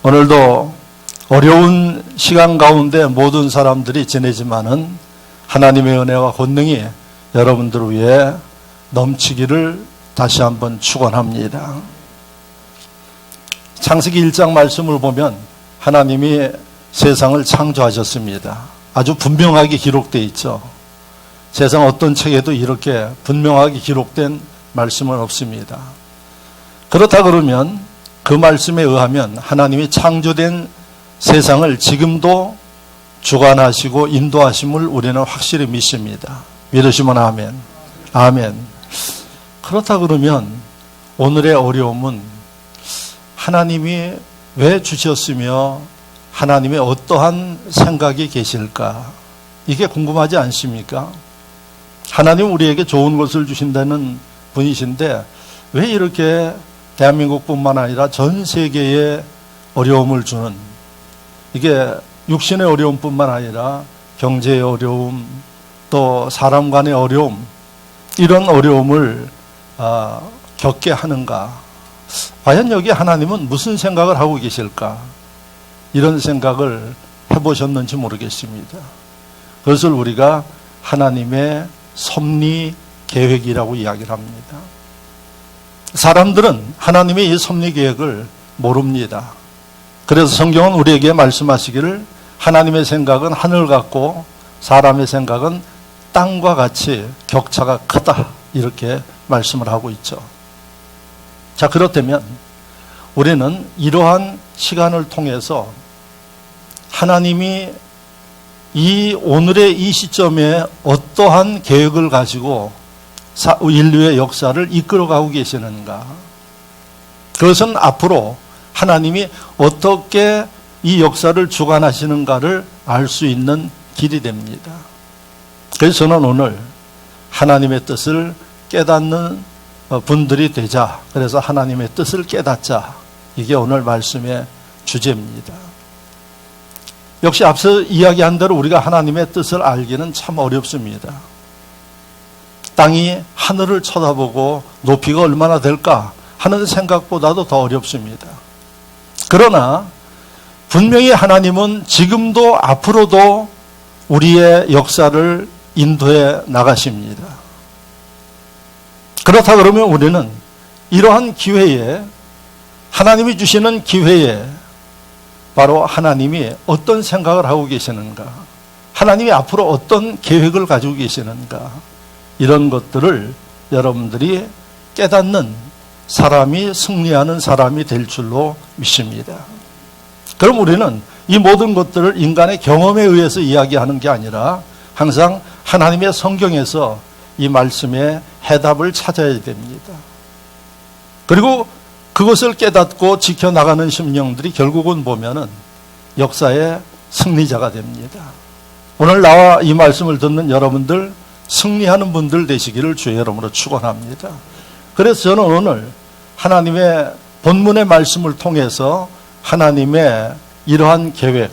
오늘도 어려운 시간 가운데 모든 사람들이 지내지만은 하나님의 은혜와 권능이 여러분들을 위해 넘치기를 다시 한번 축원합니다. 창세기 1장 말씀을 보면 하나님이 세상을 창조하셨습니다. 아주 분명하게 기록되어 있죠. 세상 어떤 책에도 이렇게 분명하게 기록된 말씀은 없습니다. 그렇다 그러면 그 말씀에 의하면 하나님이 창조된 세상을 지금도 주관하시고 인도하심을 우리는 확실히 믿습니다. 믿으시면 아멘. 아멘. 그렇다 그러면 오늘의 어려움은 하나님이 왜 주셨으며 하나님의 어떠한 생각이 계실까? 이게 궁금하지 않습니까? 하나님 우리에게 좋은 것을 주신다는 분이신데 왜 이렇게 대한민국뿐만 아니라 전 세계에 어려움을 주는, 이게 육신의 어려움뿐만 아니라 경제의 어려움, 또 사람 간의 어려움, 이런 어려움을 겪게 하는가? 과연 여기 하나님은 무슨 생각을 하고 계실까? 이런 생각을 해보셨는지 모르겠습니다. 그것을 우리가 하나님의 섭리 계획이라고 이야기를 합니다. 사람들은 하나님의 이 섭리 계획을 모릅니다. 그래서 성경은 우리에게 말씀하시기를 하나님의 생각은 하늘 같고 사람의 생각은 땅과 같이 격차가 크다, 이렇게 말씀을 하고 있죠. 자, 그렇다면 우리는 이러한 시간을 통해서 하나님이 이 오늘의 이 시점에 어떠한 계획을 가지고 인류의 역사를 이끌어가고 계시는가? 그것은 앞으로 하나님이 어떻게 이 역사를 주관하시는가를 알 수 있는 길이 됩니다. 그래서 저는 오늘 하나님의 뜻을 깨닫는 분들이 되자. 그래서 하나님의 뜻을 깨닫자. 이게 오늘 말씀의 주제입니다. 역시 앞서 이야기한 대로 우리가 하나님의 뜻을 알기는 참 어렵습니다. 땅이 하늘을 쳐다보고 높이가 얼마나 될까 하는 생각보다도 더 어렵습니다. 그러나 분명히 하나님은 지금도 앞으로도 우리의 역사를 인도해 나가십니다. 그렇다 그러면 우리는 이러한 기회에, 하나님이 주시는 기회에 바로 하나님이 어떤 생각을 하고 계시는가, 하나님이 앞으로 어떤 계획을 가지고 계시는가, 이런 것들을 여러분들이 깨닫는 사람이 승리하는 사람이 될 줄로 믿습니다. 그럼 우리는 이 모든 것들을 인간의 경험에 의해서 이야기하는 게 아니라 항상 하나님의 성경에서 이 말씀의 해답을 찾아야 됩니다. 그리고 그것을 깨닫고 지켜나가는 심령들이 결국은 보면은 역사의 승리자가 됩니다. 오늘 나와 이 말씀을 듣는 여러분들, 승리하는 분들 되시기를 주의 이름으로 축원합니다. 그래서 저는 오늘 하나님의 본문의 말씀을 통해서 하나님의 이러한 계획,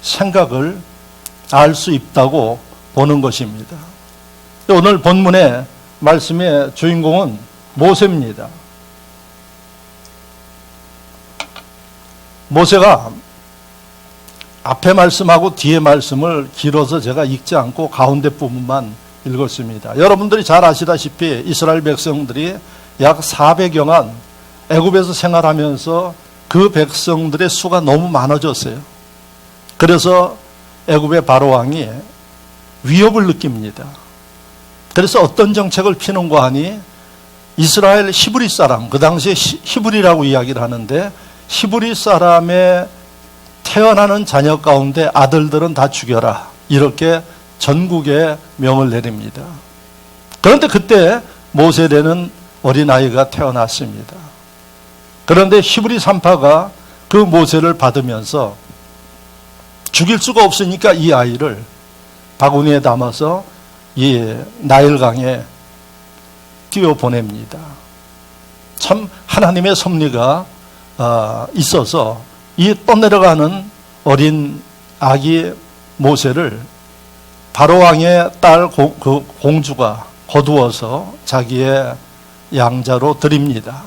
생각을 알 수 있다고 보는 것입니다. 오늘 본문의 말씀의 주인공은 모세입니다. 모세가 앞에 말씀하고 뒤에 말씀을 길어서 제가 읽지 않고 가운데 부분만 읽었습니다. 여러분들이 잘 아시다시피 이스라엘 백성들이 약 400여만 애굽에서 생활하면서 그 백성들의 수가 너무 많아졌어요. 그래서 애굽의 바로왕이 위협을 느낍니다. 그래서 어떤 정책을 피는가 하니 이스라엘 히브리 사람, 그 당시에 히브리라고 이야기를 하는데 히브리 사람의 태어나는 자녀 가운데 아들들은 다 죽여라, 이렇게 전국에 명을 내립니다. 그런데 그때 모세라는 어린아이가 태어났습니다. 그런데 히브리 산파가 그 모세를 받으면서 죽일 수가 없으니까 이 아이를 바구니에 담아서 이 나일강에 띄워보냅니다. 참 하나님의 섭리가 있어서 이 떠내려가는 어린 아기 모세를 바로왕의 딸 공주가 거두어서 자기의 양자로 드립니다.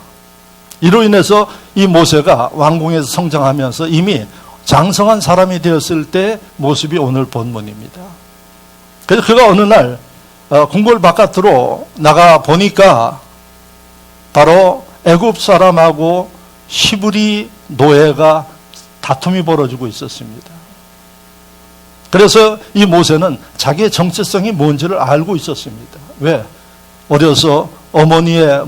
이로 인해서 이 모세가 왕궁에서 성장하면서 이미 장성한 사람이 되었을 때 모습이 오늘 본문입니다. 그래서 그가 어느 날 궁궐 바깥으로 나가 보니까 바로 애굽 사람하고 히브리 노예가 다툼이 벌어지고 있었습니다. 그래서 이 모세는 자기의 정체성이 뭔지를 알고 있었습니다. 왜? 어려서 어머니의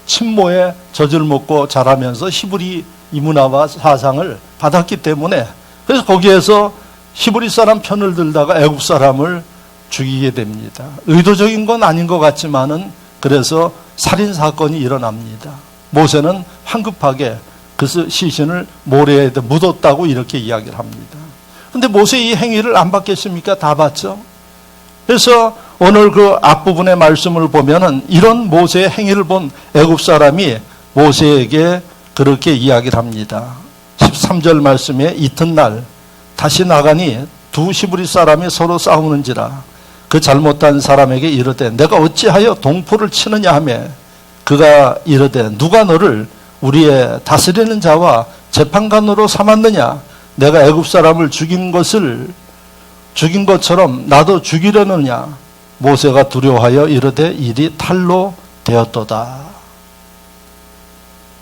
친모의 젖을 먹고 자라면서 히브리 이 문화와 사상을 받았기 때문에, 그래서 거기에서 히브리 사람 편을 들다가 애굽 사람을 죽이게 됩니다. 의도적인 건 아닌 것 같지만은 그래서 살인 사건이 일어납니다. 모세는 황급하게 그 시신을 모래에 묻었다고 이렇게 이야기를 합니다. 그런데 모세 이 행위를 안 받겠습니까? 다 받죠. 그래서 오늘 그 앞부분의 말씀을 보면은 이런 모세의 행위를 본 애굽 사람이 모세에게 그렇게 이야기를 합니다. 13절 말씀에 이튿날 다시 나가니 두 히브리 사람이 서로 싸우는지라 그 잘못한 사람에게 이르되 내가 어찌하여 동포를 치느냐 하며 그가 이르되 누가 너를 우리의 다스리는 자와 재판관으로 삼았느냐 내가 애굽 사람을 죽인 것처럼 나도 죽이려느냐 모세가 두려워하여 이르되 일이 탈로 되었도다.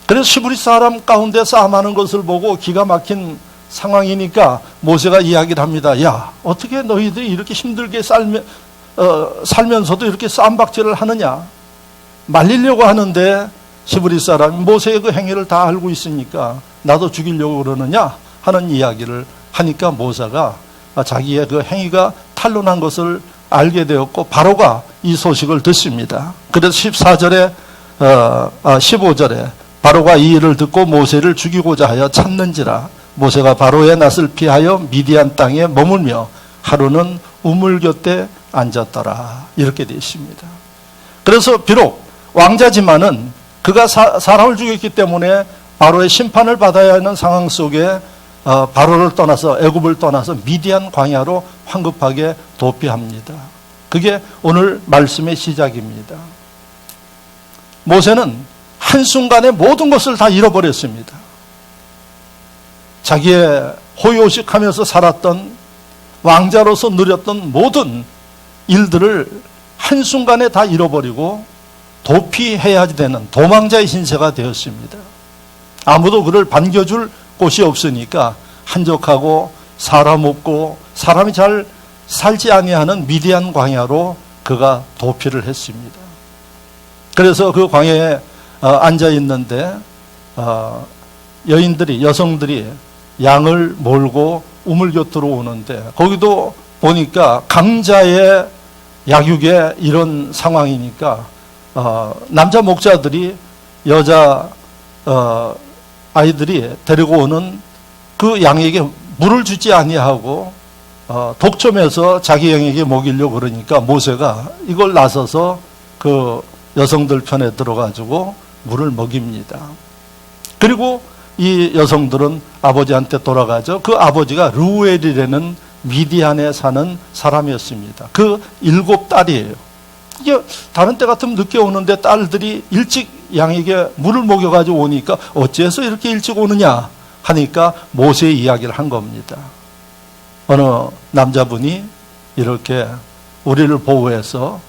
그래서 히브리 사람 가운데 싸움하는 것을 보고 기가 막힌 상황이니까 모세가 이야기를 합니다. 야, 어떻게 너희들이 이렇게 힘들게 살면서도 이렇게 쌈박질을 하느냐? 말리려고 하는데 히브리 사람이 모세의 그 행위를 다 알고 있으니까 나도 죽이려고 그러느냐? 하는 이야기를 하니까 모세가 자기의 그 행위가 탄로난 것을 알게 되었고 바로가 이 소식을 듣습니다. 그래서 15절에 바로가 이 일을 듣고 모세를 죽이고자 하여 찾는지라 모세가 바로의 낯을 피하여 미디안 땅에 머물며 하루는 우물 곁에 앉았더라. 이렇게 되어 있습니다. 그래서 비록 왕자지만은 그가 사람을 죽였기 때문에 바로의 심판을 받아야 하는 상황 속에 바로를 떠나서 애굽을 떠나서 미디안 광야로 황급하게 도피합니다. 그게 오늘 말씀의 시작입니다. 모세는 한순간에 모든 것을 다 잃어버렸습니다. 자기의 호요식하면서 살았던 왕자로서 누렸던 모든 일들을 한순간에 다 잃어버리고 도피해야 되는 도망자의 신세가 되었습니다. 아무도 그를 반겨줄 곳이 없으니까 한적하고 사람 없고 사람이 잘 살지 아니하는 미디안 광야로 그가 도피를 했습니다. 그래서 그 광야에 앉아 있는데 여성들이 양을 몰고 우물 곁으로 오는데 거기도 보니까 강자의 약육의 이런 상황이니까 남자 목자들이 여자 아이들이 데리고 오는 그 양에게 물을 주지 아니하고 독점해서 자기 양에게 먹이려고 그러니까 모세가 이걸 나서서 그 여성들 편에 들어가지고 물을 먹입니다. 그리고 이 여성들은 아버지한테 돌아가죠. 그 아버지가 르우엘이라는 미디안에 사는 사람이었습니다. 그 7딸이에요. 이게 다른 때 같으면 늦게 오는데 딸들이 일찍 양에게 물을 먹여가지고 오니까 어째서 이렇게 일찍 오느냐 하니까 모세의 이야기를 한 겁니다. 어느 남자분이 이렇게 우리를 보호해서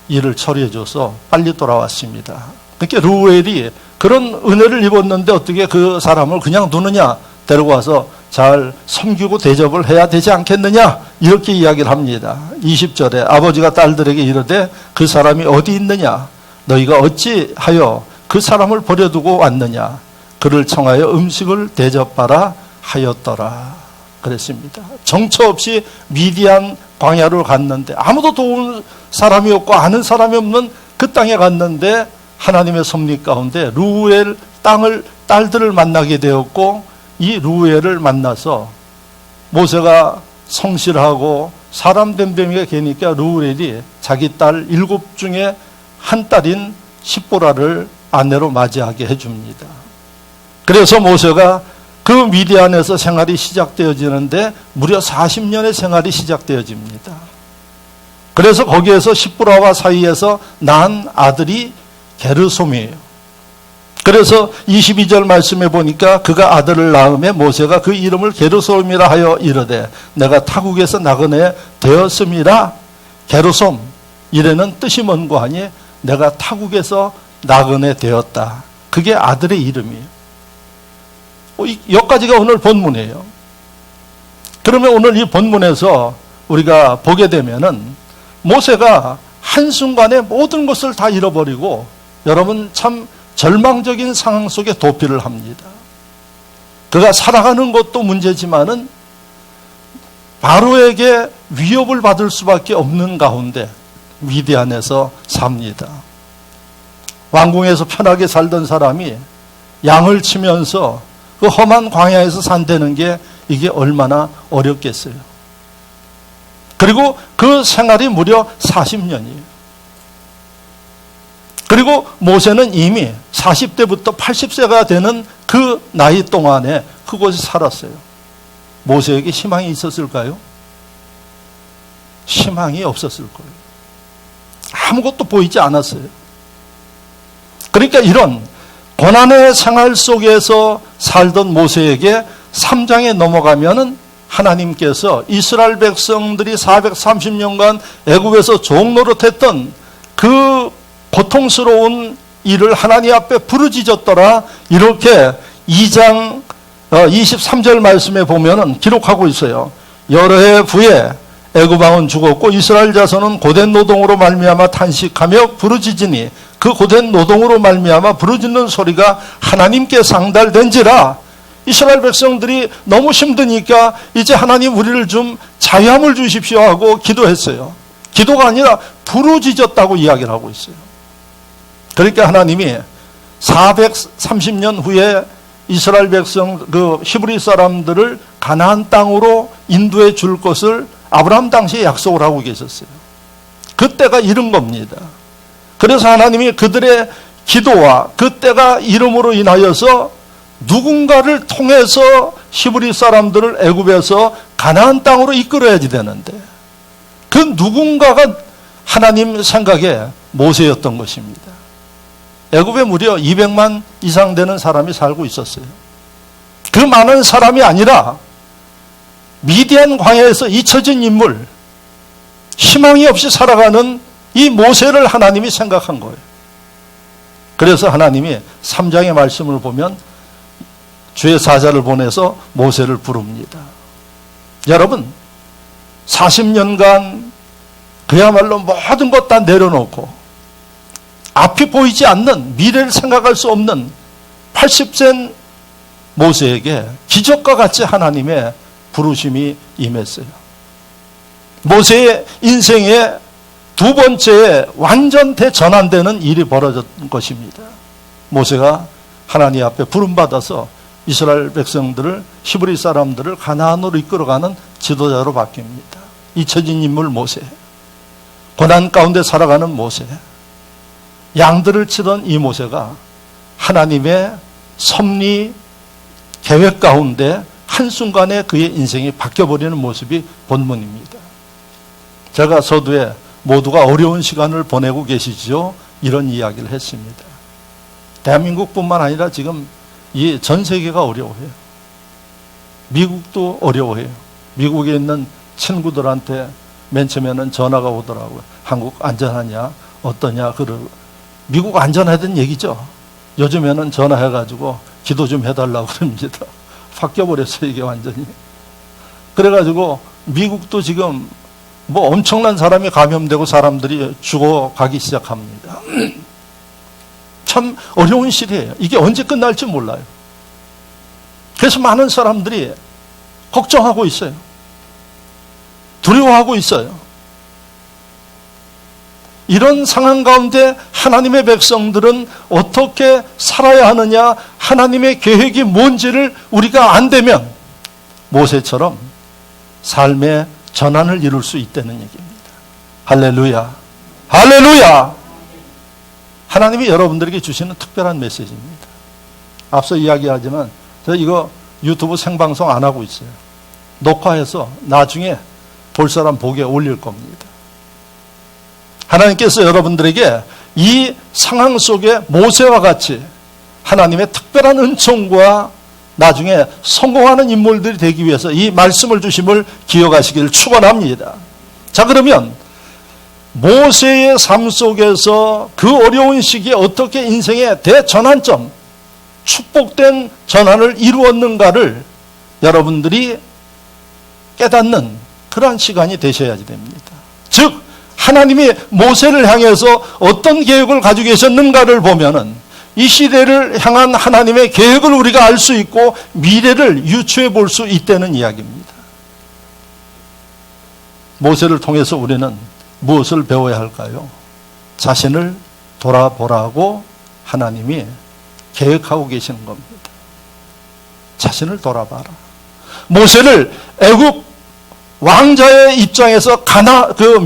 일을 처리해줘서 빨리 돌아왔습니다. 그러니까 르우엘이 그런 은혜를 입었는데 어떻게 그 사람을 그냥 두느냐, 데리고 와서 잘 섬기고 대접을 해야 되지 않겠느냐, 이렇게 이야기를 합니다. 20절에 아버지가 딸들에게 이르되 그 사람이 어디 있느냐, 너희가 어찌하여 그 사람을 버려두고 왔느냐, 그를 청하여 음식을 대접하라 하였더라 그랬습니다. 정처 없이 미디안 광야로 갔는데 아무도 도울 사람이 없고 아는 사람이 없는 그 땅에 갔는데 하나님의 섭리 가운데 르우엘 딸들을 만나게 되었고, 이 르우엘을 만나서 모세가 성실하고 사람 됨됨이가 되니까 르우엘이 자기 딸 7 중에 한 딸인 십보라를 아내로 맞이하게 해줍니다. 그래서 모세가 그 미디안에서 생활이 시작되어지는데 무려 40년의 생활이 시작되어집니다. 그래서 거기에서 십보라와 사이에서 낳은 아들이 게르솜이에요. 그래서 22절 말씀에 보니까 그가 아들을 낳음에 모세가 그 이름을 게르솜이라 하여 이르되 내가 타국에서 나그네 되었음이라. 게르솜 이래는 뜻이 뭔고 하니 내가 타국에서 나그네 되었다. 그게 아들의 이름이에요. 여기까지가 오늘 본문이에요. 그러면 오늘 이 본문에서 우리가 보게 되면은 모세가 한순간에 모든 것을 다 잃어버리고 여러분 참 절망적인 상황 속에 도피를 합니다. 그가 살아가는 것도 문제지만은 바로에게 위협을 받을 수밖에 없는 가운데 미디안에서 삽니다. 왕궁에서 편하게 살던 사람이 양을 치면서 그 험한 광야에서 산다는 게 이게 얼마나 어렵겠어요. 그리고 그 생활이 무려 40년이에요. 그리고 모세는 이미 40대부터 80세가 되는 그 나이 동안에 그곳에 살았어요. 모세에게 희망이 있었을까요? 희망이 없었을 거예요. 아무것도 보이지 않았어요. 그러니까 이런 고난의 생활 속에서 살던 모세에게 3장에 넘어가면은 하나님께서 이스라엘 백성들이 430년간 애굽에서 종노릇했던 그 고통스러운 일을 하나님 앞에 부르짖었더라. 이렇게 2장 23절 말씀에 보면은 기록하고 있어요. 여러 해 후에 애굽 왕은 죽었고 이스라엘 자손은 고된 노동으로 말미암아 탄식하며 부르짖으니 그 고된 노동으로 말미암아 부르짖는 소리가 하나님께 상달된지라. 이스라엘 백성들이 너무 힘드니까 이제 하나님 우리를 좀 자유함을 주십시오 하고 기도했어요. 기도가 아니라 부르짖었다고 이야기를 하고 있어요. 그러니까 하나님이 430년 후에 이스라엘 백성 그 히브리 사람들을 가나안 땅으로 인도해 줄 것을 아브라함 당시에 약속을 하고 계셨어요. 그때가 이른 겁니다. 그래서 하나님이 그들의 기도와 그때가 이름으로 인하여서 누군가를 통해서 히브리 사람들을 애굽에서 가나안 땅으로 이끌어야지 되는데 그 누군가가 하나님 생각에 모세였던 것입니다. 애굽에 무려 200만 이상 되는 사람이 살고 있었어요. 그 많은 사람이 아니라 미디안 광야에서 잊혀진 인물, 희망이 없이 살아가는 이 모세를 하나님이 생각한 거예요. 그래서 하나님이 3장의 말씀을 보면 주의 사자를 보내서 모세를 부릅니다. 여러분 40년간 그야말로 모든 것 다 내려놓고 앞이 보이지 않는 미래를 생각할 수 없는 80세 모세에게 기적과 같이 하나님의 부르심이 임했어요. 모세의 인생의 두 번째에 완전 대전환되는 일이 벌어진 것입니다. 모세가 하나님 앞에 부름받아서 이스라엘 백성들을 히브리 사람들을 가나안으로 이끌어가는 지도자로 바뀝니다. 잊혀진 인물 모세, 고난 가운데 살아가는 모세, 양들을 치던 이 모세가 하나님의 섭리 계획 가운데 한순간에 그의 인생이 바뀌어버리는 모습이 본문입니다. 제가 서두에 모두가 어려운 시간을 보내고 계시죠? 이런 이야기를 했습니다. 대한민국뿐만 아니라 지금 이 전 세계가 어려워해요. 미국도 어려워해요. 미국에 있는 친구들한테 맨 처음에는 전화가 오더라고요. 한국 안전하냐? 어떠냐? 미국 안전하다는 얘기죠. 요즘에는 전화해가지고 기도 좀 해달라고 그럽니다. 바뀌어버렸어요, 이게 완전히. 그래가지고 미국도 지금 뭐 엄청난 사람이 감염되고 사람들이 죽어가기 시작합니다. 참 어려운 시대예요. 이게 언제 끝날지 몰라요. 그래서 많은 사람들이 걱정하고 있어요. 두려워하고 있어요. 이런 상황 가운데 하나님의 백성들은 어떻게 살아야 하느냐, 하나님의 계획이 뭔지를 우리가 안 되면 모세처럼 삶의 전환을 이룰 수 있다는 얘기입니다. 할렐루야. 할렐루야. 하나님이 여러분들에게 주시는 특별한 메시지입니다. 앞서 이야기하지만 저 이거 유튜브 생방송 안 하고 있어요. 녹화해서 나중에 볼 사람 보게 올릴 겁니다. 하나님께서 여러분들에게 이 상황 속에 모세와 같이 하나님의 특별한 은총과 나중에 성공하는 인물들이 되기 위해서 이 말씀을 주심을 기억하시기를 축원합니다. 자, 그러면 모세의 삶 속에서 그 어려운 시기에 어떻게 인생의 대전환점, 축복된 전환을 이루었는가를 여러분들이 깨닫는 그러한 시간이 되셔야지 됩니다. 즉 하나님이 모세를 향해서 어떤 계획을 가지고 계셨는가를 보면은 이 시대를 향한 하나님의 계획을 우리가 알 수 있고 미래를 유추해 볼 수 있다는 이야기입니다. 모세를 통해서 우리는 무엇을 배워야 할까요? 자신을 돌아보라고 하나님이 계획하고 계시는 겁니다. 자신을 돌아봐라. 모세를 애굽 왕자의 입장에서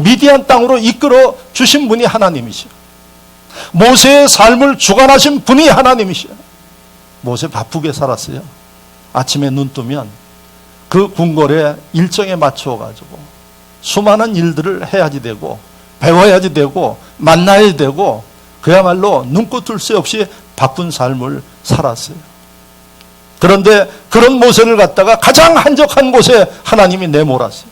미디안 땅으로 이끌어 주신 분이 하나님이시오. 모세의 삶을 주관하신 분이 하나님이시오. 모세 바쁘게 살았어요. 아침에 눈 뜨면 그 궁궐의 일정에 맞춰가지고 수많은 일들을 해야지 되고 배워야지 되고 만나야 되고 그야말로 눈코 뜰 새 없이 바쁜 삶을 살았어요. 그런데 그런 모세를 갖다가 가장 한적한 곳에 하나님이 내몰았어요.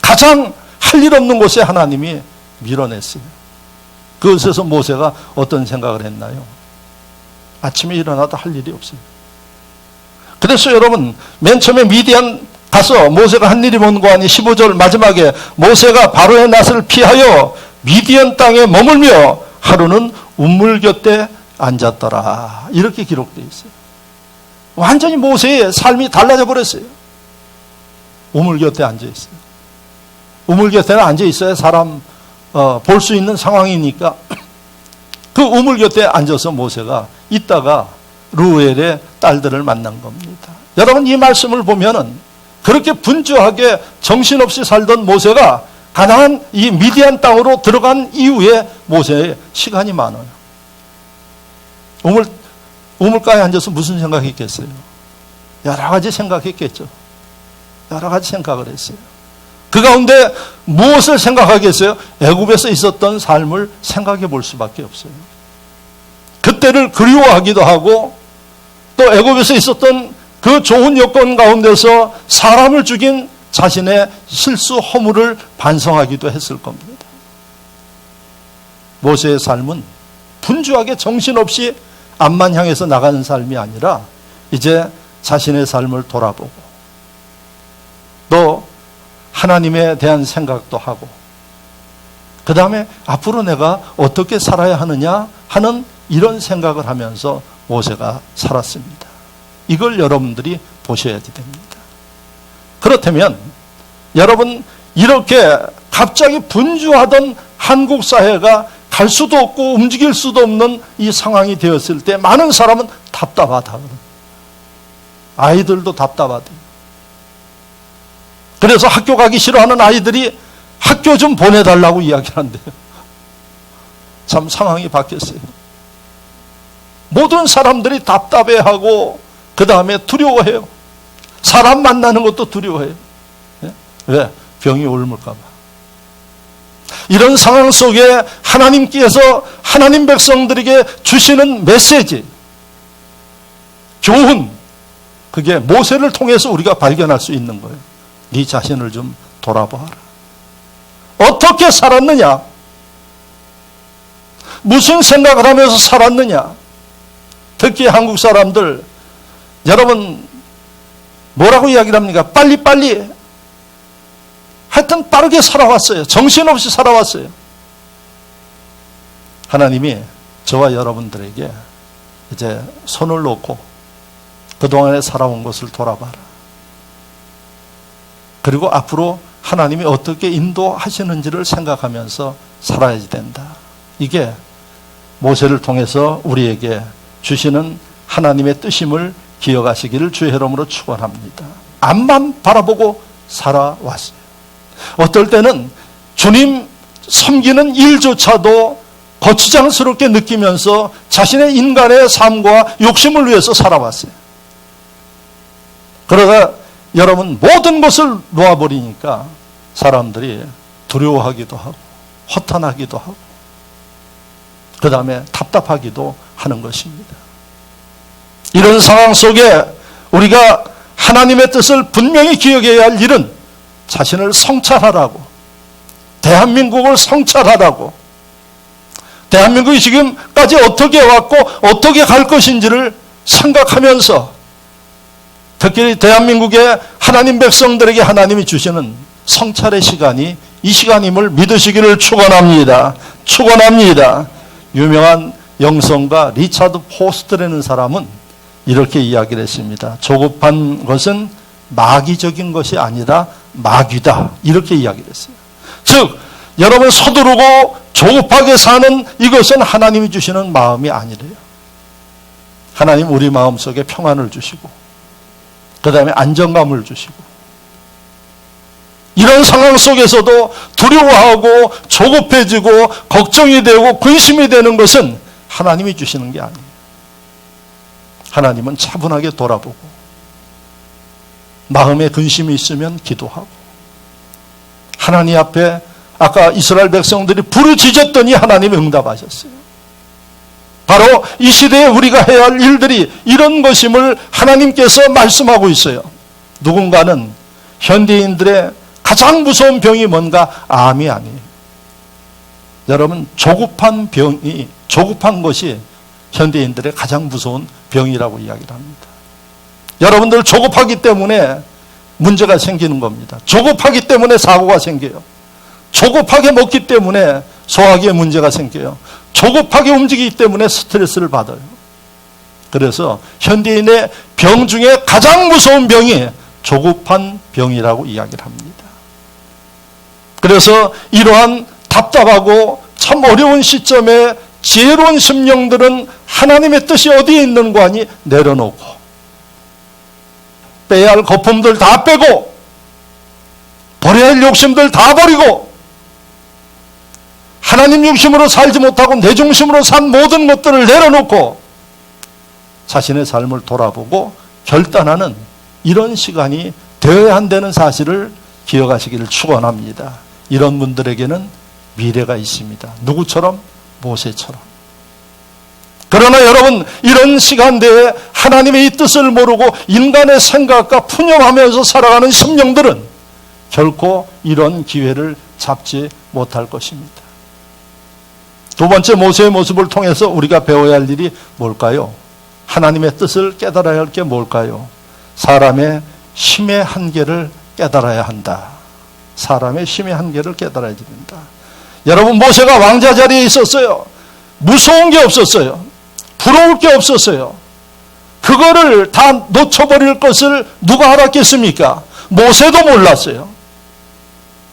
가장 할 일 없는 곳에 하나님이 밀어냈어요. 그것에서 모세가 어떤 생각을 했나요? 아침에 일어나도 할 일이 없어요. 그래서 여러분 맨 처음에 미디안 가서 모세가 한 일이 뭔가 하니 15절 마지막에 모세가 바로의 낯을 피하여 미디안 땅에 머물며 하루는 우물 곁에 앉았더라. 이렇게 기록되어 있어요. 완전히 모세의 삶이 달라져 버렸어요. 우물 곁에 앉아 있어요. 우물 곁에는 앉아 있어야 사람 볼 수 있는 상황이니까 그 우물 곁에 앉아서 모세가 있다가 루엘의 딸들을 만난 겁니다. 여러분 이 말씀을 보면은 그렇게 분주하게 정신없이 살던 모세가 가나안 이 미디안 땅으로 들어간 이후에 모세의 시간이 많아요. 우물가에 앉아서 무슨 생각했겠어요? 여러 가지 생각했겠죠. 여러 가지 생각을 했어요. 그 가운데 무엇을 생각하겠어요? 애굽에서 있었던 삶을 생각해 볼 수밖에 없어요. 그때를 그리워하기도 하고 또 애굽에서 있었던 그 좋은 여건 가운데서 사람을 죽인 자신의 실수 허물을 반성하기도 했을 겁니다. 모세의 삶은 분주하게 정신없이 앞만 향해서 나가는 삶이 아니라 이제 자신의 삶을 돌아보고 또 하나님에 대한 생각도 하고 그 다음에 앞으로 내가 어떻게 살아야 하느냐 하는 이런 생각을 하면서 모세가 살았습니다. 이걸 여러분들이 보셔야지 됩니다. 그렇다면 여러분 이렇게 갑자기 분주하던 한국 사회가 갈 수도 없고 움직일 수도 없는 이 상황이 되었을 때 많은 사람은 답답하다. 아이들도 답답하대요. 그래서 학교 가기 싫어하는 아이들이 학교 좀 보내달라고 이야기를 한대요. 참 상황이 바뀌었어요. 모든 사람들이 답답해하고 그 다음에 두려워해요. 사람 만나는 것도 두려워해요. 왜? 병이 옮을까 봐. 이런 상황 속에 하나님께서 하나님 백성들에게 주시는 메시지, 교훈, 그게 모세를 통해서 우리가 발견할 수 있는 거예요. 네 자신을 좀 돌아봐라. 어떻게 살았느냐? 무슨 생각을 하면서 살았느냐? 특히 한국 사람들, 여러분 뭐라고 이야기를 합니까? 빨리빨리 하여튼 빠르게 살아왔어요. 정신없이 살아왔어요. 하나님이 저와 여러분들에게 이제 손을 놓고 그동안에 살아온 것을 돌아봐라. 그리고 앞으로 하나님이 어떻게 인도하시는지를 생각하면서 살아야지 된다. 이게 모세를 통해서 우리에게 주시는 하나님의 뜻임을 기억하시기를 주의 이름으로 축원합니다. 앞만 바라보고 살아왔어요. 어떨 때는 주님 섬기는 일조차도 거추장스럽게 느끼면서 자신의 인간의 삶과 욕심을 위해서 살아왔어요. 그러다 여러분 모든 것을 놓아버리니까 사람들이 두려워하기도 하고 허탄하기도 하고 그 다음에 답답하기도 하는 것입니다. 이런 상황 속에 우리가 하나님의 뜻을 분명히 기억해야 할 일은 자신을 성찰하라고, 대한민국을 성찰하라고, 대한민국이 지금까지 어떻게 왔고 어떻게 갈 것인지를 생각하면서 특히 대한민국의 하나님 백성들에게 하나님이 주시는 성찰의 시간이 이 시간임을 믿으시기를 축원합니다. 축원합니다. 유명한 영성가 리차드 포스트라는 사람은 이렇게 이야기를 했습니다. 조급한 것은 마귀적인 것이 아니라 마귀다. 이렇게 이야기를 했어요. 즉 여러분 서두르고 조급하게 사는 이것은 하나님이 주시는 마음이 아니래요. 하나님 우리 마음속에 평안을 주시고 그 다음에 안정감을 주시고 이런 상황 속에서도 두려워하고 조급해지고 걱정이 되고 근심이 되는 것은 하나님이 주시는 게 아니에요. 하나님은 차분하게 돌아보고 마음에 근심이 있으면 기도하고 하나님 앞에 아까 이스라엘 백성들이 부르짖었더니 하나님이 응답하셨어요. 바로 이 시대에 우리가 해야 할 일들이 이런 것임을 하나님께서 말씀하고 있어요. 누군가는 현대인들의 가장 무서운 병이 뭔가 암이 아니에요. 여러분 조급한 것이 현대인들의 가장 무서운 병이라고 이야기를 합니다. 여러분들 조급하기 때문에 문제가 생기는 겁니다. 조급하기 때문에 사고가 생겨요. 조급하게 먹기 때문에 소화기에 문제가 생겨요. 조급하게 움직이기 때문에 스트레스를 받아요. 그래서 현대인의 병 중에 가장 무서운 병이 조급한 병이라고 이야기를 합니다. 그래서 이러한 답답하고 참 어려운 시점에 지혜로운 심령들은 하나님의 뜻이 어디에 있는 거 아니 내려놓고 빼야 할 거품들 다 빼고 버려야 할 욕심들 다 버리고 하나님 중심으로 살지 못하고 내 중심으로 산 모든 것들을 내려놓고 자신의 삶을 돌아보고 결단하는 이런 시간이 되어야 한다는 사실을 기억하시기를 축원합니다. 이런 분들에게는 미래가 있습니다. 누구처럼? 모세처럼. 그러나 여러분 이런 시간대에 하나님의 이 뜻을 모르고 인간의 생각과 푸념하면서 살아가는 심령들은 결코 이런 기회를 잡지 못할 것입니다. 두 번째 모세의 모습을 통해서 우리가 배워야 할 일이 뭘까요? 하나님의 뜻을 깨달아야 할 게 뭘까요? 사람의 힘의 한계를 깨달아야 한다. 사람의 힘의 한계를 깨달아야 됩니다. 여러분 모세가 왕자 자리에 있었어요. 무서운 게 없었어요. 부러울 게 없었어요. 그거를 다 놓쳐버릴 것을 누가 알았겠습니까? 모세도 몰랐어요.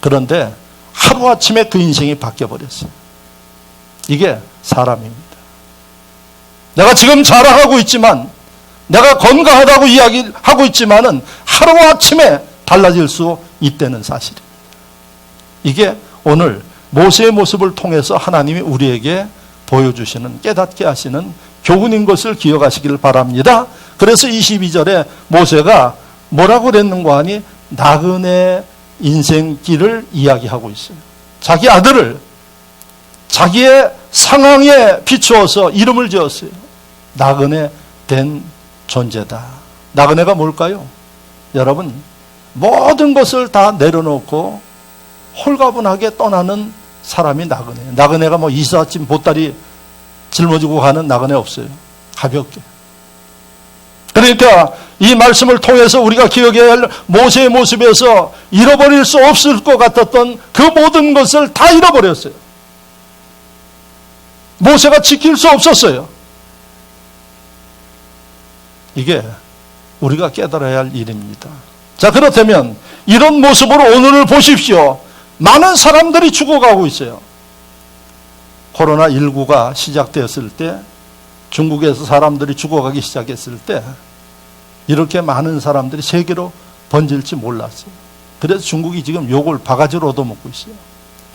그런데 하루아침에 그 인생이 바뀌어버렸어요. 이게 사람입니다. 내가 지금 자랑하고 있지만 내가 건강하다고 이야기하고 있지만은 하루아침에 달라질 수 있다는 사실입니다. 이게 오늘 모세의 모습을 통해서 하나님이 우리에게 보여주시는 깨닫게 하시는 교훈인 것을 기억하시기를 바랍니다. 그래서 22절에 모세가 뭐라고 그랬는가 하니 나그네 인생길을 이야기하고 있어요. 자기 아들을 자기의 상황에 비추어서 이름을 지었어요. 나그네 된 존재다. 나그네가 뭘까요? 여러분 모든 것을 다 내려놓고 홀가분하게 떠나는 사람이 나그네. 나그네가 뭐 이삿짐 보따리 짊어지고 가는 나그네 없어요. 가볍게. 그러니까 이 말씀을 통해서 우리가 기억해야 할 모세의 모습에서 잃어버릴 수 없을 것 같았던 그 모든 것을 다 잃어버렸어요. 모세가 지킬 수 없었어요. 이게 우리가 깨달아야 할 일입니다. 자, 그렇다면 이런 모습으로 오늘을 보십시오. 많은 사람들이 죽어가고 있어요. 코로나19가 시작되었을 때 중국에서 사람들이 죽어가기 시작했을 때 이렇게 많은 사람들이 세계로 번질지 몰랐어요. 그래서 중국이 지금 욕을 바가지로 얻어먹고 있어요.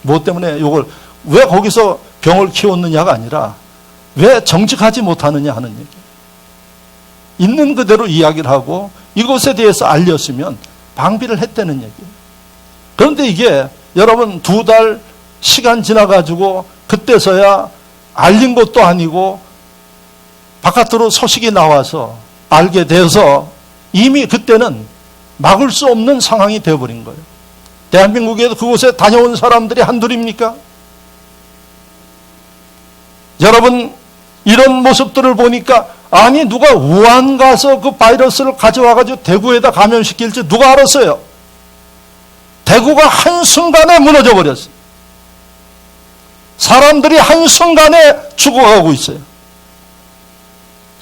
뭐 때문에 욕을 왜 거기서 병을 키웠느냐가 아니라 왜 정직하지 못하느냐 하는 얘기. 있는 그대로 이야기를 하고 이것에 대해서 알렸으면 방비를 했다는 얘기예요. 그런데 이게 여러분 2달 시간 지나가지고 그때서야 알린 것도 아니고 바깥으로 소식이 나와서 알게 돼서 이미 그때는 막을 수 없는 상황이 되어버린 거예요. 대한민국에도 그곳에 다녀온 사람들이 한둘입니까? 여러분, 이런 모습들을 보니까 아니 누가 우한 가서 그 바이러스를 가져와가지고 대구에다 감염시킬지 누가 알았어요? 대구가 한순간에 무너져 버렸어요. 사람들이 한순간에 죽어가고 있어요.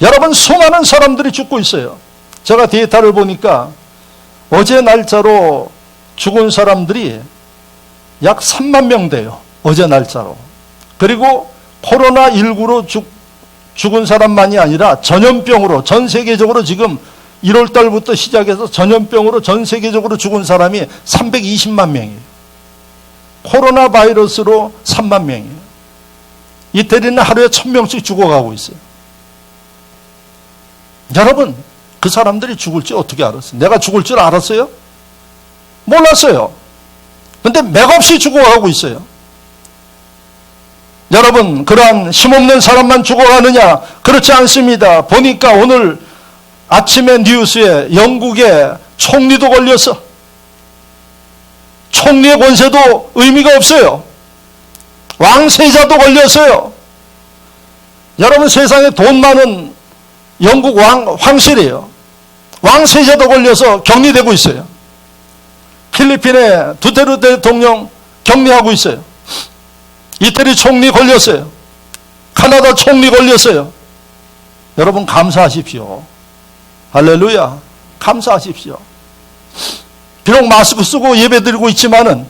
여러분, 수많은 사람들이 죽고 있어요. 제가 데이터를 보니까 어제 날짜로 죽은 사람들이 약 3만 명 돼요. 어제 날짜로. 그리고 코로나19로 죽은 사람만이 아니라 전염병으로 전 세계적으로 지금 1월 달부터 시작해서 전염병으로 전 세계적으로 죽은 사람이 320만 명이에요. 코로나 바이러스로 3만 명이에요. 이태리는 하루에 1000명씩 죽어가고 있어요. 여러분, 그 사람들이 죽을 줄 어떻게 알았어요? 내가 죽을 줄 알았어요? 몰랐어요. 근데 맥없이 죽어가고 있어요. 여러분, 그러한 힘없는 사람만 죽어가느냐? 그렇지 않습니다. 보니까 오늘 아침에 뉴스에 영국의 총리도 걸렸어. 총리의 권세도 의미가 없어요. 왕세자도 걸렸어요. 여러분, 세상에 돈 많은 영국 황실이에요. 왕세자도 걸려서 격리되고 있어요. 필리핀의 두테르테 대통령 격리하고 있어요. 이태리 총리 걸렸어요. 카나다 총리 걸렸어요. 여러분, 감사하십시오. 할렐루야. 감사하십시오. 비록 마스크 쓰고 예배 드리고 있지만은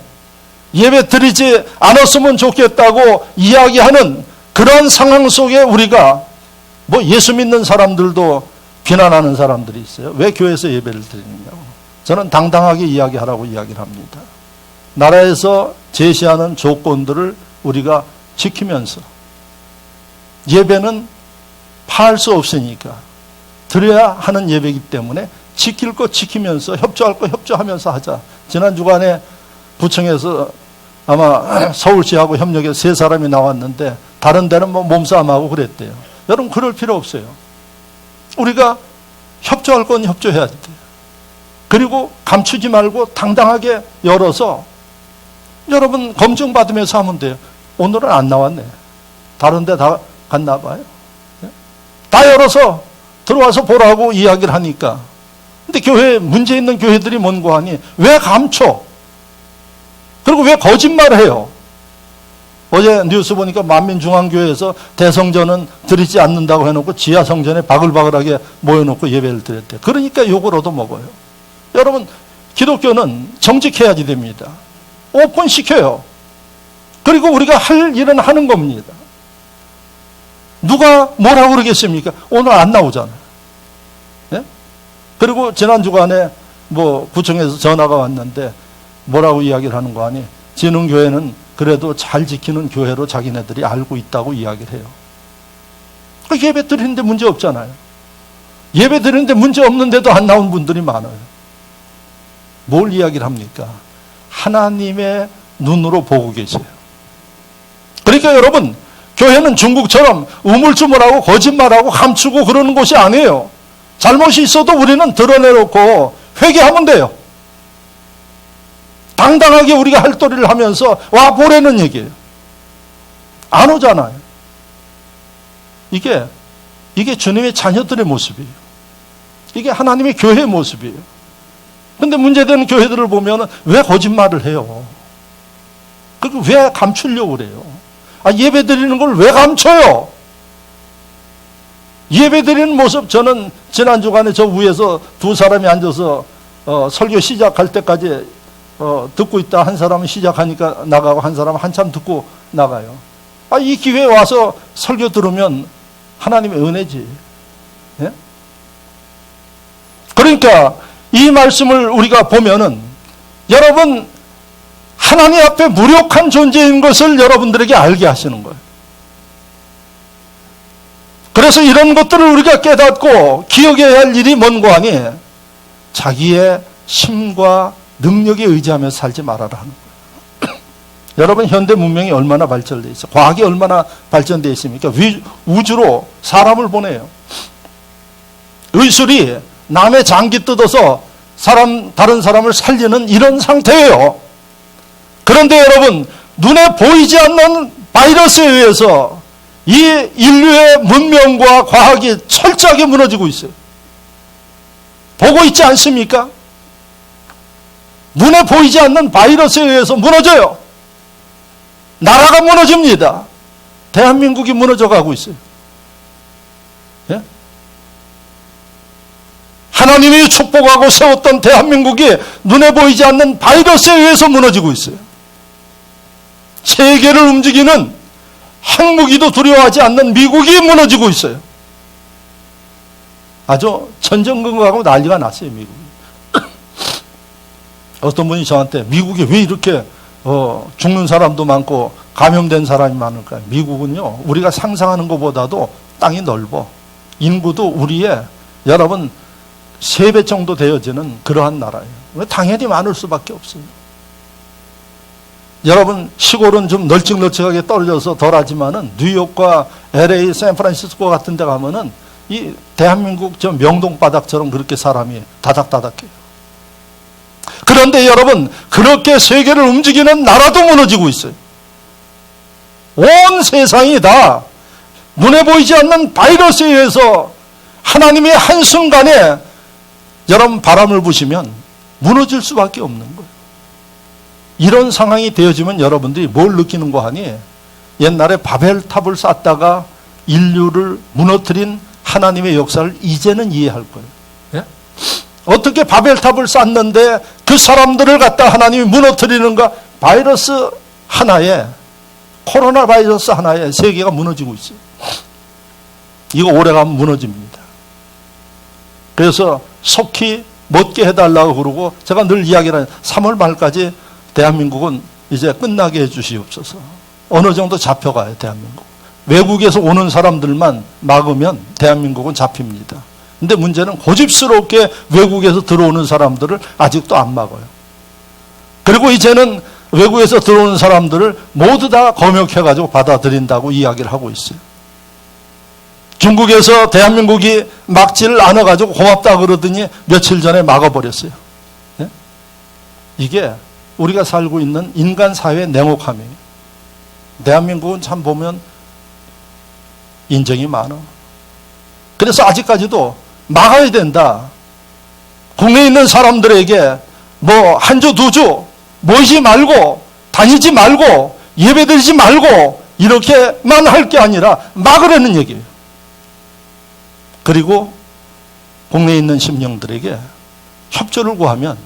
예배 드리지 않았으면 좋겠다고 이야기하는 그런 상황 속에 우리가 뭐 예수 믿는 사람들도 비난하는 사람들이 있어요. 왜 교회에서 예배를 드리느냐고. 저는 당당하게 이야기하라고 이야기를 합니다. 나라에서 제시하는 조건들을 우리가 지키면서 예배는 파할 수 없으니까 드려야 하는 예배이기 때문에 지킬 거 지키면서 협조할 거 협조하면서 하자. 지난 주간에 부청에서 아마 서울시하고 협력해서 3사람이 나왔는데 다른 데는 뭐 몸싸움하고 그랬대요. 여러분, 그럴 필요 없어요. 우리가 협조할 건 협조해야 돼요. 그리고 감추지 말고 당당하게 열어서 여러분 검증받으면서 하면 돼요. 오늘은 안 나왔네. 다른 데 다 갔나 봐요. 다 열어서 들어와서 보라고 이야기를 하니까. 근데 교회, 문제 있는 교회들이 뭔고 하니 왜 감춰? 그리고 왜 거짓말을 해요? 어제 뉴스 보니까 만민중앙교회에서 대성전은 드리지 않는다고 해놓고 지하성전에 바글바글하게 모여놓고 예배를 드렸대요. 그러니까 욕을 얻어먹어요. 여러분, 기독교는 정직해야지 됩니다. 오픈시켜요. 그리고 우리가 할 일은 하는 겁니다. 누가 뭐라고 그러겠습니까? 오늘 안 나오잖아요. 네? 그리고 지난 주간에 뭐 구청에서 전화가 왔는데 뭐라고 이야기를 하는 거 아니? 진흥교회는 그래도 잘 지키는 교회로 자기네들이 알고 있다고 이야기를 해요. 그 예배 드리는데 문제 없잖아요. 예배 드리는데 문제 없는데도 안 나온 분들이 많아요. 뭘 이야기를 합니까? 하나님의 눈으로 보고 계세요. 그러니까 여러분, 교회는 중국처럼 우물쭈물하고 거짓말하고 감추고 그러는 곳이 아니에요. 잘못이 있어도 우리는 드러내놓고 회개하면 돼요. 당당하게 우리가 할도리를 하면서 와 보라는 얘기예요. 안 오잖아요. 이게 주님의 자녀들의 모습이에요. 이게 하나님의 교회의 모습이에요. 근데 문제되는 교회들을 보면 왜 거짓말을 해요? 그리고 왜 감추려고 그래요? 예배 드리는 걸 왜 감춰요? 예배 드리는 모습, 저는 지난 주간에 저 위에서 2사람이 앉아서 설교 시작할 때까지 듣고 있다. 한 사람은 시작하니까 나가고 한 사람은 한참 듣고 나가요. 이 기회에 와서 설교 들으면 하나님의 은혜지. 예? 그러니까 이 말씀을 우리가 보면은 여러분, 하나님 앞에 무력한 존재인 것을 여러분들에게 알게 하시는 거예요. 그래서 이런 것들을 우리가 깨닫고 기억해야 할 일이 뭔고 하니 자기의 힘과 능력에 의지하며 살지 말아라 하는 거예요. 여러분, 현대 문명이 얼마나 발전되어 있어요? 과학이 얼마나 발전되어 있습니까? 우주로 사람을 보내요. 의술이 남의 장기 뜯어서 다른 사람을 살리는 이런 상태예요. 그런데 여러분, 눈에 보이지 않는 바이러스에 의해서 이 인류의 문명과 과학이 철저하게 무너지고 있어요. 보고 있지 않습니까? 눈에 보이지 않는 바이러스에 의해서 무너져요. 나라가 무너집니다. 대한민국이 무너져가고 있어요. 예? 하나님이 축복하고 세웠던 대한민국이 눈에 보이지 않는 바이러스에 의해서 무너지고 있어요. 세계를 움직이는 핵무기도 두려워하지 않는 미국이 무너지고 있어요. 아주 전전긍긍하고 난리가 났어요, 미국이. 어떤 분이 저한테 미국이 왜 이렇게 죽는 사람도 많고 감염된 사람이 많을까요? 미국은요, 우리가 상상하는 것보다도 땅이 넓어. 인구도 우리의 여러분 3배 정도 되어지는 그러한 나라예요. 당연히 많을 수밖에 없어요. 여러분, 시골은 좀 널찍널찍하게 떨어져서 덜하지만은 뉴욕과 LA, 샌프란시스코 같은 데 가면은 이 대한민국 저 명동바닥처럼 그렇게 사람이 다닥다닥해요. 그런데 여러분, 그렇게 세계를 움직이는 나라도 무너지고 있어요. 온 세상이 다 눈에 보이지 않는 바이러스에 의해서 하나님이 한순간에 여러분 바람을 부시면 무너질 수밖에 없는 거예요. 이런 상황이 되어지면 여러분들이 뭘 느끼는 거 하니? 옛날에 바벨탑을 쌓다가 인류를 무너뜨린 하나님의 역사를 이제는 이해할 거예요. 예? 어떻게 바벨탑을 쌓는데 그 사람들을 갖다 하나님이 무너뜨리는가? 바이러스 하나에, 코로나 바이러스 하나에 세계가 무너지고 있어요. 이거 오래가면 무너집니다. 그래서 속히 멎게 해달라고 그러고, 제가 늘 이야기를 하는 3월 말까지 대한민국은 이제 끝나게 해주시옵소서. 어느 정도 잡혀가요, 대한민국. 외국에서 오는 사람들만 막으면 대한민국은 잡힙니다. 근데 문제는 고집스럽게 외국에서 들어오는 사람들을 아직도 안 막아요. 그리고 이제는 외국에서 들어오는 사람들을 모두 다 검역해가지고 받아들인다고 이야기를 하고 있어요. 중국에서 대한민국이 막지를 않아가지고 고맙다 그러더니 며칠 전에 막아버렸어요. 네? 이게 우리가 살고 있는 인간 사회의 냉혹함이에요. 대한민국은 참 보면 인정이 많아. 그래서 아직까지도 막아야 된다. 국내에 있는 사람들에게 뭐 한 주, 두 주 모이지 말고 다니지 말고 예배드리지 말고 이렇게만 할 게 아니라 막으라는 얘기예요. 그리고 국내에 있는 심령들에게 협조를 구하면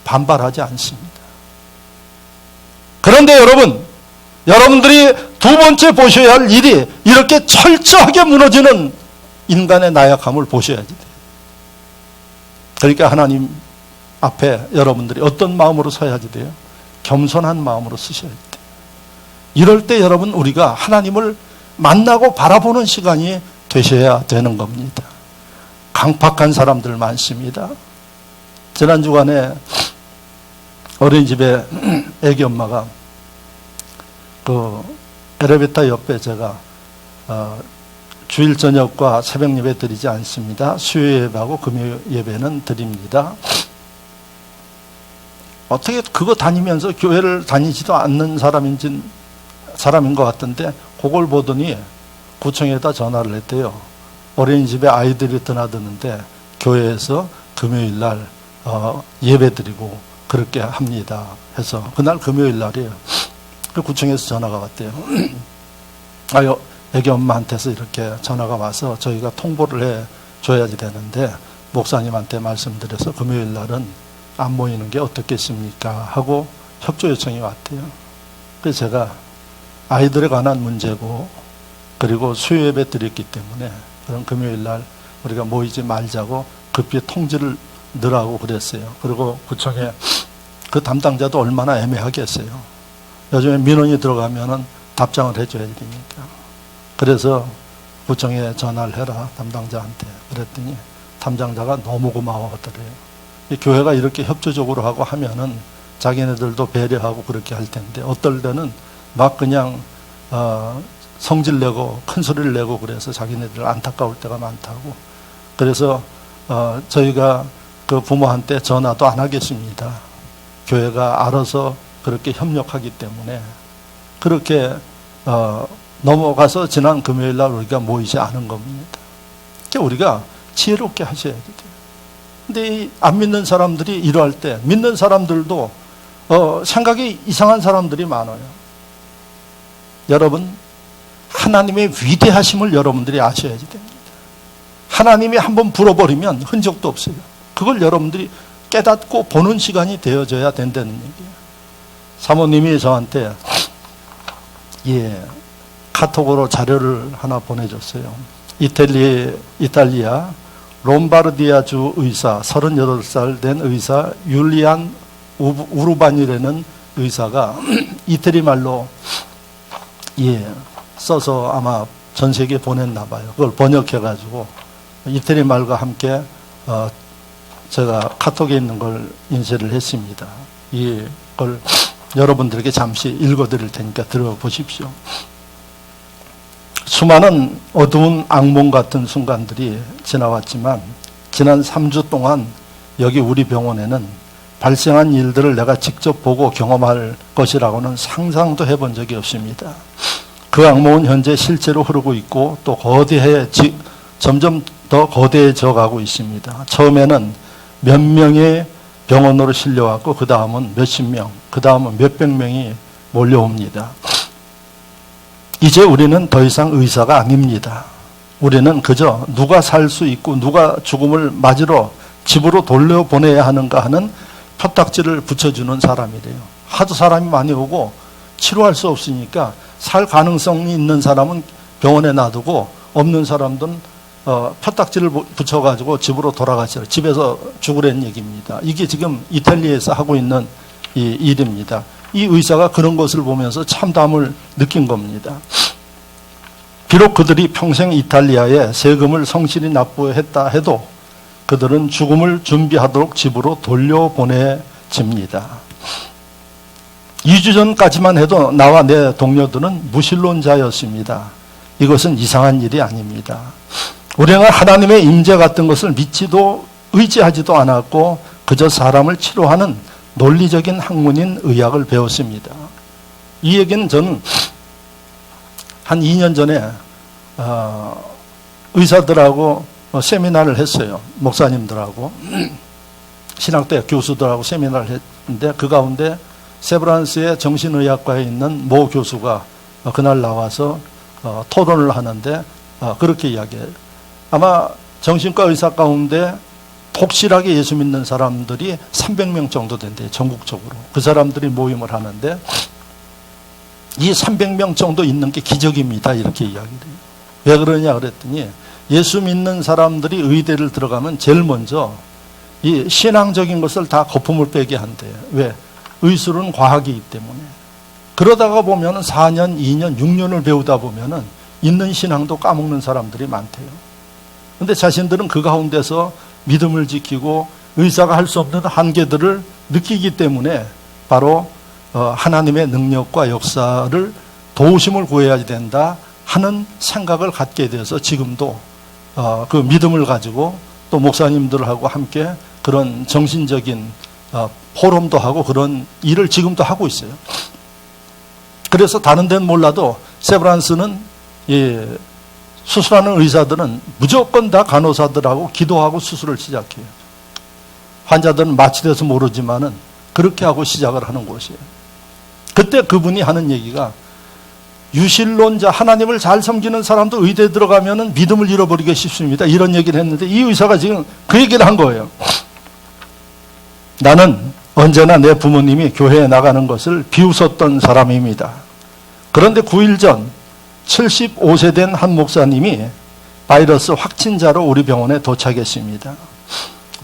반발하지 않습니다. 그런데 여러분들이 두 번째 보셔야 할 일이 이렇게 철저하게 무너지는 인간의 나약함을 보셔야지 돼요. 그러니까 하나님 앞에 여러분들이 어떤 마음으로 서야지 돼요? 겸손한 마음으로 서셔야 돼요. 이럴 때 여러분, 우리가 하나님을 만나고 바라보는 시간이 되셔야 되는 겁니다. 강팍한 사람들 많습니다. 지난 주간에 어린이집에 애기 엄마가 그 엘리베이터 옆에 제가 주일 저녁과 새벽 예배 드리지 않습니다. 수요 예배하고 금요 예배는 드립니다. 어떻게 그거 다니면서 교회를 다니지도 않는 사람인 것 같은데, 그걸 보더니 구청에다 전화를 했대요. 어린이집에 아이들이 드나드는데 교회에서 금요일 날 예배 드리고 그렇게 합니다 해서, 그날 금요일 날이에요. 그 구청에서 전화가 왔대요. 애기 엄마한테서 이렇게 전화가 와서 저희가 통보를 해 줘야지 되는데 목사님한테 말씀드려서 금요일 날은 안 모이는 게 어떻겠습니까 하고 협조 요청이 왔대요. 그래서 제가 아이들에 관한 문제고, 그리고 수요 예배 드렸기 때문에 그럼 금요일 날 우리가 모이지 말자고 급히 통지를 넣으라고 그랬어요. 그리고 구청에 그 담당자도 얼마나 애매하겠어요. 요즘에 민원이 들어가면은 답장을 해줘야 되니까. 그래서 구청에 전화를 해라, 담당자한테. 그랬더니 담당자가 너무 고마워하더래요. 이 교회가 이렇게 협조적으로 하고 하면은 자기네들도 배려하고 그렇게 할 텐데 어떨 때는 막 그냥 성질 내고 큰 소리를 내고 그래서 자기네들 안타까울 때가 많다고. 그래서 저희가 그 부모한테 전화도 안 하겠습니다. 교회가 알아서 그렇게 협력하기 때문에 그렇게 넘어가서 지난 금요일 날 우리가 모이지 않은 겁니다. 그러니까 우리가 지혜롭게 하셔야 돼요. 근데 안 믿는 사람들이 이러할 때 믿는 사람들도 생각이 이상한 사람들이 많아요. 여러분, 하나님의 위대하심을 여러분들이 아셔야 됩니다. 하나님이 한번 불어버리면 흔적도 없어요. 그걸 여러분들이 깨닫고 보는 시간이 되어져야 된다는 얘기예요. 사모님이 저한테 카톡으로 자료를 하나 보내줬어요. 이탈리아 롬바르디아주 의사 38살 된 의사 율리안 우르바니라는 의사가 이태리 말로 써서 아마 전 세계에 보냈나 봐요. 그걸 번역해가지고 이태리 말과 함께 제가 카톡에 있는 걸 인쇄를 했습니다. 이걸 여러분들에게 잠시 읽어드릴 테니까 들어보십시오. 수많은 어두운 악몽 같은 순간들이 지나왔지만 지난 3주 동안 여기 우리 병원에는 발생한 일들을 내가 직접 보고 경험할 것이라고는 상상도 해본 적이 없습니다. 그 악몽은 현재 실제로 흐르고 있고 또 점점 더 거대해져 가고 있습니다. 처음에는 몇 명의 병원으로 실려왔고 그 다음은 몇십 명, 그 다음은 몇백 명이 몰려옵니다. 이제 우리는 더 이상 의사가 아닙니다. 우리는 그저 누가 살 수 있고 누가 죽음을 맞으러 집으로 돌려보내야 하는가 하는 표딱지를 붙여주는 사람이래요. 하도 사람이 많이 오고 치료할 수 없으니까 살 가능성이 있는 사람은 병원에 놔두고 없는 사람들은 표딱지를 붙여가지고 집으로 돌아가시라. 집에서 죽으라는 얘기입니다. 이게 지금 이탈리아에서 하고 있는 이 일입니다. 이 의사가 그런 것을 보면서 참담을 느낀 겁니다. 비록 그들이 평생 이탈리아에 세금을 성실히 납부했다 해도 그들은 죽음을 준비하도록 집으로 돌려보내집니다. 2주 전까지만 해도 나와 내 동료들은 무신론자였습니다. 이것은 이상한 일이 아닙니다. 우리는 하나님의 임재 같은 것을 믿지도 의지하지도 않았고 그저 사람을 치료하는 논리적인 학문인 의학을 배웠습니다. 이 얘기는 저는 한 2년 전에 의사들하고 세미나를 했어요. 목사님들하고 신학대 교수들하고 세미나를 했는데 그 가운데 세브란스의 정신의학과에 있는 모 교수가 그날 나와서 토론을 하는데 그렇게 이야기해요. 아마 정신과 의사 가운데 독실하게 예수 믿는 사람들이 300명 정도 된대요. 전국적으로. 그 사람들이 모임을 하는데 이 300명 정도 있는 게 기적입니다. 이렇게 이야기를 해요. 왜 그러냐 그랬더니 예수 믿는 사람들이 의대를 들어가면 제일 먼저 이 신앙적인 것을 다 거품을 빼게 한대요. 왜? 의술은 과학이기 때문에. 그러다가 보면 4년, 2년, 6년을 배우다 보면 있는 신앙도 까먹는 사람들이 많대요. 근데 자신들은 그 가운데서 믿음을 지키고 의사가 할 수 없는 한계들을 느끼기 때문에 바로 하나님의 능력과 역사를 도우심을 구해야 된다 하는 생각을 갖게 돼서 지금도 그 믿음을 가지고 또 목사님들하고 함께 그런 정신적인 포럼도 하고 그런 일을 지금도 하고 있어요. 그래서 다른 데는 몰라도 세브란스는 수술하는 의사들은 무조건 다 간호사들하고 기도하고 수술을 시작해요. 환자들은 마취돼서 모르지만은 그렇게 하고 시작을 하는 곳이에요. 그때 그분이 하는 얘기가 유실론자, 하나님을 잘 섬기는 사람도 의대에 들어가면은 믿음을 잃어버리기 쉽습니다. 이런 얘기를 했는데 이 의사가 지금 그 얘기를 한 거예요. 나는 언제나 내 부모님이 교회에 나가는 것을 비웃었던 사람입니다. 그런데 9일 전 75세 된 한 목사님이 바이러스 확진자로 우리 병원에 도착했습니다.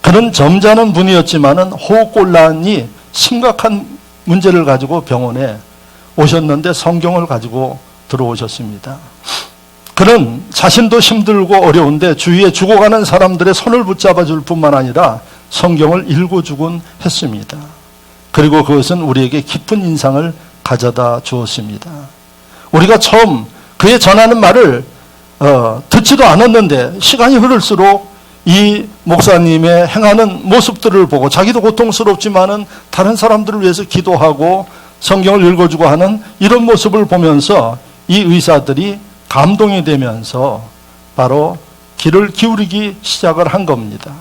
그는 점잖은 분이었지만은 호흡곤란이 심각한 문제를 가지고 병원에 오셨는데 성경을 가지고 들어오셨습니다. 그는 자신도 힘들고 어려운데 주위에 죽어가는 사람들의 손을 붙잡아 줄 뿐만 아니라 성경을 읽어주곤 했습니다. 그리고 그것은 우리에게 깊은 인상을 가져다 주었습니다. 우리가 처음 그의 전하는 말을 듣지도 않았는데 시간이 흐를수록 이 목사님의 행하는 모습들을 보고 자기도 고통스럽지만은 다른 사람들을 위해서 기도하고 성경을 읽어주고 하는 이런 모습을 보면서 이 의사들이 감동이 되면서 바로 귀를 기울이기 시작을 한 겁니다.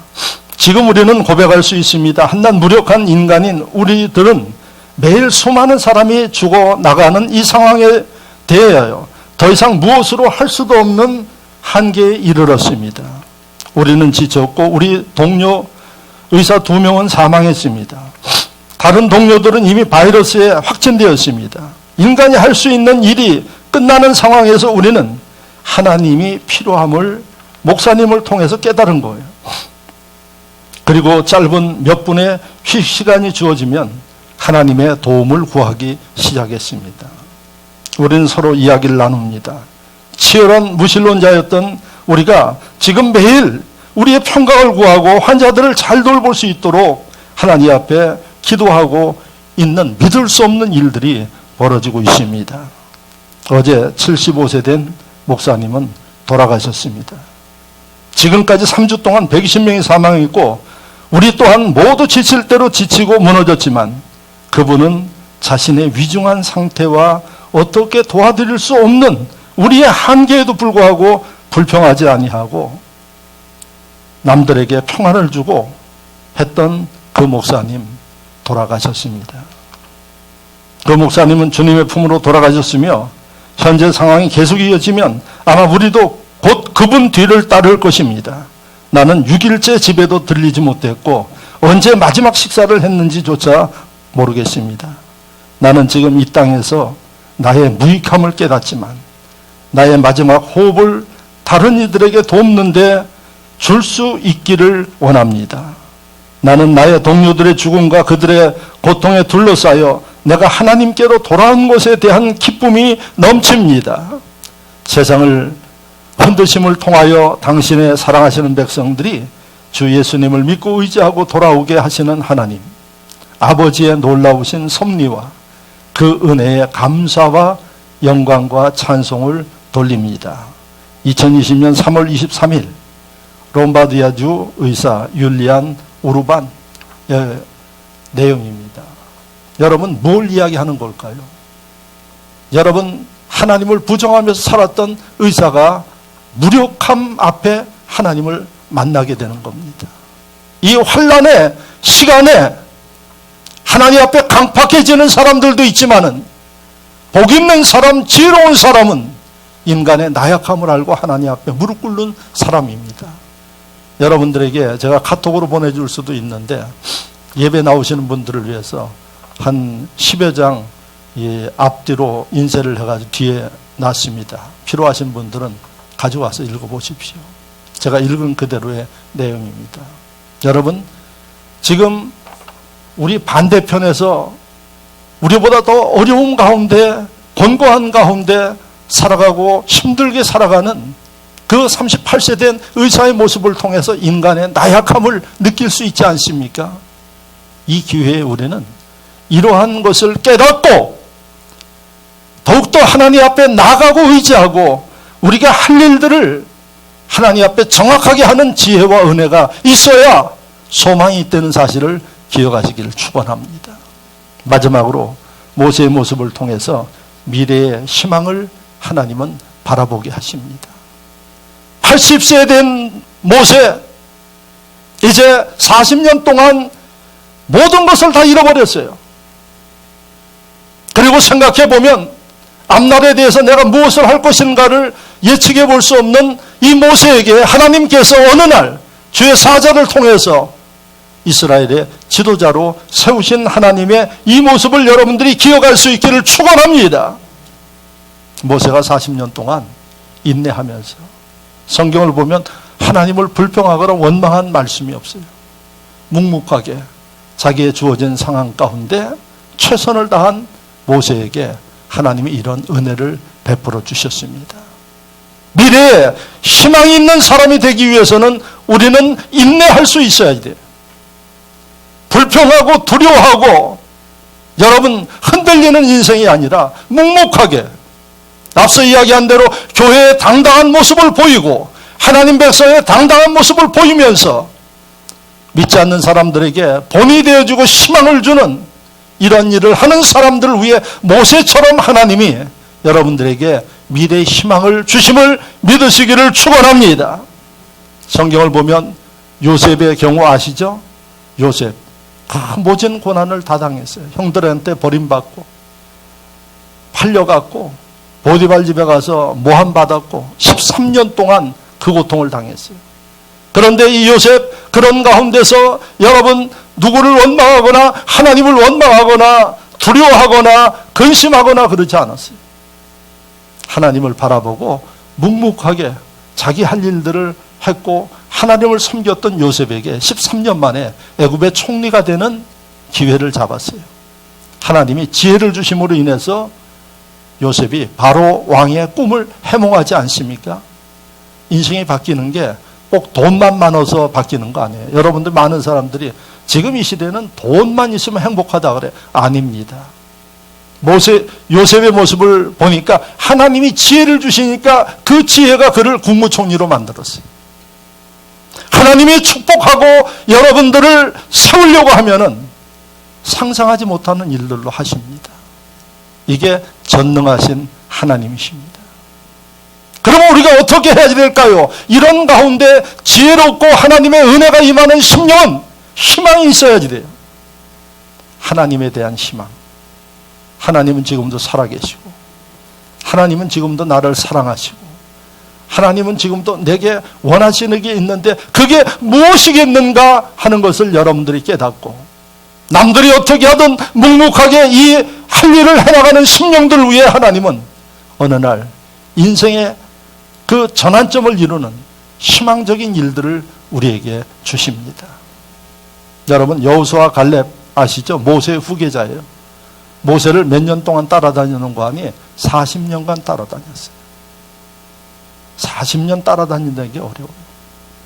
지금 우리는 고백할 수 있습니다. 한낱 무력한 인간인 우리들은 매일 수많은 사람이 죽어나가는 이 상황에 대하여 더 이상 무엇으로 할 수도 없는 한계에 이르렀습니다. 우리는 지쳤고 우리 동료 의사 2명은 사망했습니다. 다른 동료들은 이미 바이러스에 확진되었습니다. 인간이 할 수 있는 일이 끝나는 상황에서 우리는 하나님이 필요함을 목사님을 통해서 깨달은 거예요. 그리고 짧은 몇 분의 휴식 시간이 주어지면 하나님의 도움을 구하기 시작했습니다. 우리는 서로 이야기를 나눕니다. 치열한 무신론자였던 우리가 지금 매일 우리의 평강을 구하고 환자들을 잘 돌볼 수 있도록 하나님 앞에 기도하고 있는 믿을 수 없는 일들이 벌어지고 있습니다. 어제 75세 된 목사님은 돌아가셨습니다. 지금까지 3주 동안 120명이 사망했고 우리 또한 모두 지칠 대로 지치고 무너졌지만 그분은 자신의 위중한 상태와 어떻게 도와드릴 수 없는 우리의 한계에도 불구하고 불평하지 아니하고 남들에게 평안을 주고 했던 그 목사님 돌아가셨습니다. 그 목사님은 주님의 품으로 돌아가셨으며 현재 상황이 계속 이어지면 아마 우리도 곧 그분 뒤를 따를 것입니다. 나는 6일째 집에도 들리지 못했고 언제 마지막 식사를 했는지조차 모르겠습니다. 나는 지금 이 땅에서 나의 무익함을 깨닫지만 나의 마지막 호흡을 다른 이들에게 돕는데 줄 수 있기를 원합니다. 나는 나의 동료들의 죽음과 그들의 고통에 둘러싸여 내가 하나님께로 돌아온 것에 대한 기쁨이 넘칩니다. 세상을 흔드심을 통하여 당신의 사랑하시는 백성들이 주 예수님을 믿고 의지하고 돌아오게 하시는 하나님, 아버지의 놀라우신 섭리와 그 은혜에 감사와 영광과 찬송을 돌립니다. 2020년 3월 23일 롬바디아주 의사 율리안 우르반 내용입니다. 여러분 뭘 이야기하는 걸까요? 여러분 하나님을 부정하면서 살았던 의사가 무력함 앞에 하나님을 만나게 되는 겁니다. 이 환난의 시간에 하나님 앞에 강팍해지는 사람들도 있지만은 복 있는 사람, 지혜로운 사람은 인간의 나약함을 알고 하나님 앞에 무릎 꿇는 사람입니다. 여러분들에게 제가 카톡으로 보내줄 수도 있는데 예배 나오시는 분들을 위해서 한 10여 장 앞뒤로 인쇄를 해가지고 뒤에 놨습니다. 필요하신 분들은 가져와서 읽어보십시오. 제가 읽은 그대로의 내용입니다. 여러분 지금 우리 반대편에서 우리보다 더 어려운 가운데 곤고한 가운데 살아가고 힘들게 살아가는 그 38세 된 의사의 모습을 통해서 인간의 나약함을 느낄 수 있지 않습니까? 이 기회에 우리는 이러한 것을 깨닫고 더욱더 하나님 앞에 나가고 의지하고 우리가 할 일들을 하나님 앞에 정확하게 하는 지혜와 은혜가 있어야 소망이 있다는 사실을 기억하시기를 축원합니다. 마지막으로 모세의 모습을 통해서 미래의 희망을 하나님은 바라보게 하십니다. 80세 된 모세, 이제 40년 동안 모든 것을 다 잃어버렸어요. 그리고 생각해 보면 앞날에 대해서 내가 무엇을 할 것인가를 예측해 볼 수 없는 이 모세에게 하나님께서 어느 날 주의 사자를 통해서 이스라엘의 지도자로 세우신 하나님의 이 모습을 여러분들이 기억할 수 있기를 축원합니다. 모세가 40년 동안 인내하면서 성경을 보면 하나님을 불평하거나 원망한 말씀이 없어요. 묵묵하게 자기의 주어진 상황 가운데 최선을 다한 모세에게 하나님이 이런 은혜를 베풀어 주셨습니다. 미래에 희망이 있는 사람이 되기 위해서는 우리는 인내할 수 있어야 돼요. 불평하고 두려워하고 여러분, 흔들리는 인생이 아니라 묵묵하게 앞서 이야기한 대로 교회의 당당한 모습을 보이고 하나님 백성의 당당한 모습을 보이면서 믿지 않는 사람들에게 본이 되어주고 희망을 주는 이런 일을 하는 사람들을 위해 모세처럼 하나님이 여러분들에게 미래의 희망을 주심을 믿으시기를 축원합니다. 성경을 보면 요셉의 경우 아시죠? 요셉 모진 고난을 다 당했어요. 형들한테 버림받고 팔려갔고 보디발 집에 가서 모함받았고 13년 동안 그 고통을 당했어요. 그런데 이 요셉 그런 가운데서 여러분 누구를 원망하거나 하나님을 원망하거나 두려워하거나 근심하거나 그러지 않았어요. 하나님을 바라보고 묵묵하게 자기 할 일들을 했고 하나님을 섬겼던 요셉에게 13년 만에 애굽의 총리가 되는 기회를 잡았어요. 하나님이 지혜를 주심으로 인해서 요셉이 바로 왕의 꿈을 해몽하지 않습니까? 인생이 바뀌는 게 꼭 돈만 많아서 바뀌는 거 아니에요. 여러분들 많은 사람들이 지금 이 시대는 돈만 있으면 행복하다 그래. 아닙니다. 요셉의 모습을 보니까 하나님이 지혜를 주시니까 그 지혜가 그를 국무총리로 만들었어요. 하나님이 축복하고 여러분들을 세우려고 하면은 상상하지 못하는 일들로 하십니다. 이게 전능하신 하나님이십니다. 그러면 우리가 어떻게 해야 될까요? 이런 가운데 지혜롭고 하나님의 은혜가 임하는 심령은 희망이 있어야지 돼요. 하나님에 대한 희망. 하나님은 지금도 살아계시고 하나님은 지금도 나를 사랑하시고 하나님은 지금도 내게 원하시는 게 있는데 그게 무엇이겠는가 하는 것을 여러분들이 깨닫고 남들이 어떻게 하든 묵묵하게 이 할 일을 해나가는 심령들을 위해 하나님은 어느 날 인생의 그 전환점을 이루는 희망적인 일들을 우리에게 주십니다. 여러분 여호수아 갈렙 아시죠? 모세의 후계자예요. 모세를 몇 년 동안 따라다니는 거 아니? 40년간 따라다녔어요. 40년 따라다닌다는 게 어려워요.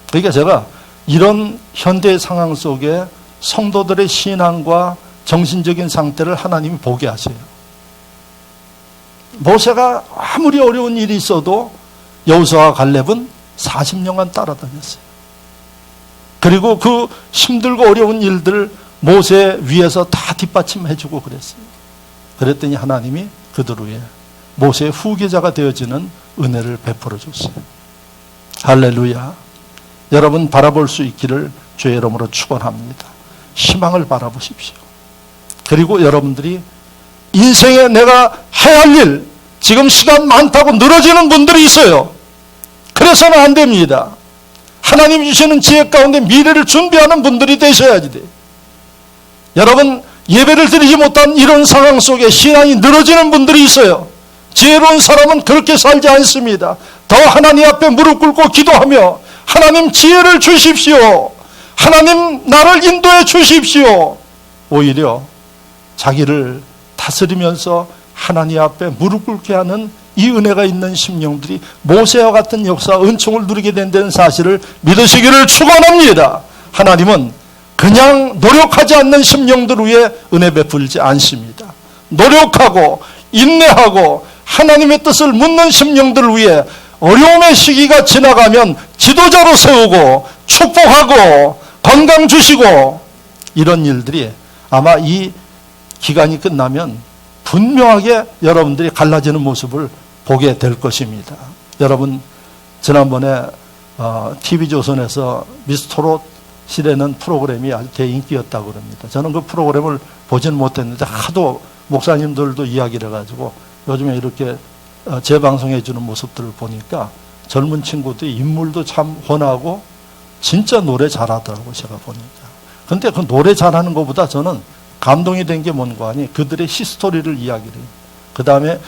그러니까 제가 이런 현대 상황 속에 성도들의 신앙과 정신적인 상태를 하나님이 보게 하세요. 모세가 아무리 어려운 일이 있어도 여호수아와 갈렙은 40년간 따라다녔어요. 그리고 그 힘들고 어려운 일들을 모세 위에서 다 뒷받침해주고 그랬어요. 그랬더니 하나님이 그들 위에 모세의 후계자가 되어지는 은혜를 베풀어 줬어요. 할렐루야. 여러분 바라볼 수 있기를 주의 이름으로 축원합니다. 희망을 바라보십시오. 그리고 여러분들이 인생에 내가 해야 할 일, 지금 시간 많다고 늘어지는 분들이 있어요. 그래서는 안 됩니다. 하나님이 주시는 지혜 가운데 미래를 준비하는 분들이 되셔야지 돼요. 여러분 예배를 드리지 못한 이런 상황 속에 신앙이 늘어지는 분들이 있어요. 지혜로운 사람은 그렇게 살지 않습니다. 더 하나님 앞에 무릎 꿇고 기도하며 하나님 지혜를 주십시오. 하나님 나를 인도해 주십시오. 오히려 자기를 다스리면서 하나님 앞에 무릎 꿇게 하는 이 은혜가 있는 심령들이 모세와 같은 역사, 은총을 누리게 된다는 사실을 믿으시기를 축원합니다. 하나님은 그냥 노력하지 않는 심령들 위해 은혜 베풀지 않습니다. 노력하고 인내하고 하나님의 뜻을 묻는 심령들을 위해 어려움의 시기가 지나가면 지도자로 세우고 축복하고 건강 주시고 이런 일들이 아마 이 기간이 끝나면 분명하게 여러분들이 갈라지는 모습을 보게 될 것입니다. 여러분 지난번에 TV조선에서 미스터롯이라는 프로그램이 아주 대인기였다고 그럽니다. 저는 그 프로그램을 보지는 못했는데 하도 목사님들도 이야기를 해가지고 요즘에 이렇게 재방송해 주는 모습들을 보니까 젊은 친구들이 인물도 참 훤하고 진짜 노래 잘하더라고요. 제가 보니까. 근데 그 노래 잘하는 것보다 저는 감동이 된 게 뭔가 하니 그들의 히스토리를 이야기를 해요. 그 다음에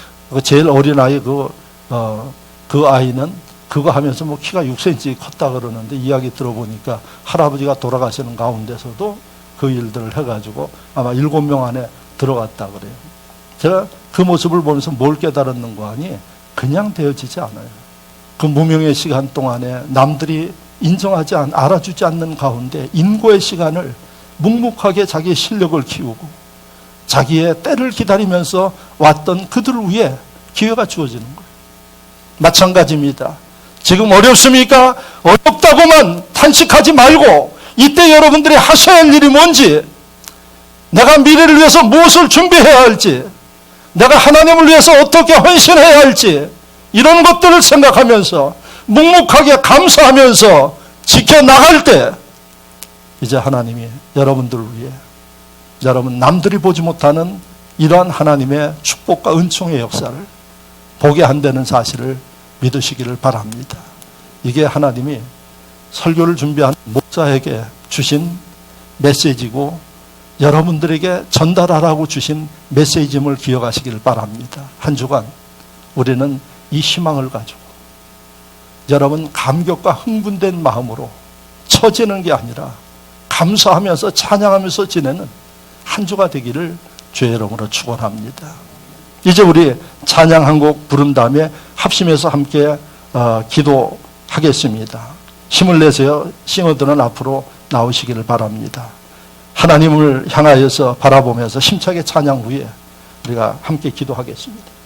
제일 어린 아이 그 아이는 그거 하면서 뭐 키가 6cm 컸다 그러는데 이야기 들어보니까 할아버지가 돌아가시는 가운데서도 그 일들을 해가지고 아마 7명 안에 들어갔다 그래요. 제가 그 모습을 보면서 뭘 깨달았는가 하니 그냥 되어지지 않아요. 그 무명의 시간 동안에 남들이 알아주지 않는 가운데 인고의 시간을 묵묵하게 자기의 실력을 키우고 자기의 때를 기다리면서 왔던 그들 위에 기회가 주어지는 거예요. 마찬가지입니다. 지금 어렵습니까? 어렵다고만 탄식하지 말고 이때 여러분들이 하셔야 할 일이 뭔지, 내가 미래를 위해서 무엇을 준비해야 할지, 내가 하나님을 위해서 어떻게 헌신해야 할지, 이런 것들을 생각하면서 묵묵하게 감사하면서 지켜나갈 때 이제 하나님이 여러분들을 위해, 여러분 남들이 보지 못하는 이러한 하나님의 축복과 은총의 역사를 보게 한다는 사실을 믿으시기를 바랍니다. 이게 하나님이 설교를 준비한 목사에게 주신 메시지고 여러분들에게 전달하라고 주신 메시지임을 기억하시기를 바랍니다. 한 주간 우리는 이 희망을 가지고 여러분 감격과 흥분된 마음으로 처지는 게 아니라 감사하면서 찬양하면서 지내는 한 주가 되기를 주의 이름으로 축원합니다. 이제 우리 찬양 한 곡 부른 다음에 합심해서 함께 기도하겠습니다. 힘을 내세요. 싱어들은 앞으로 나오시기를 바랍니다. 하나님을 향하여서 바라보면서 힘차게 찬양 후에 우리가 함께 기도하겠습니다.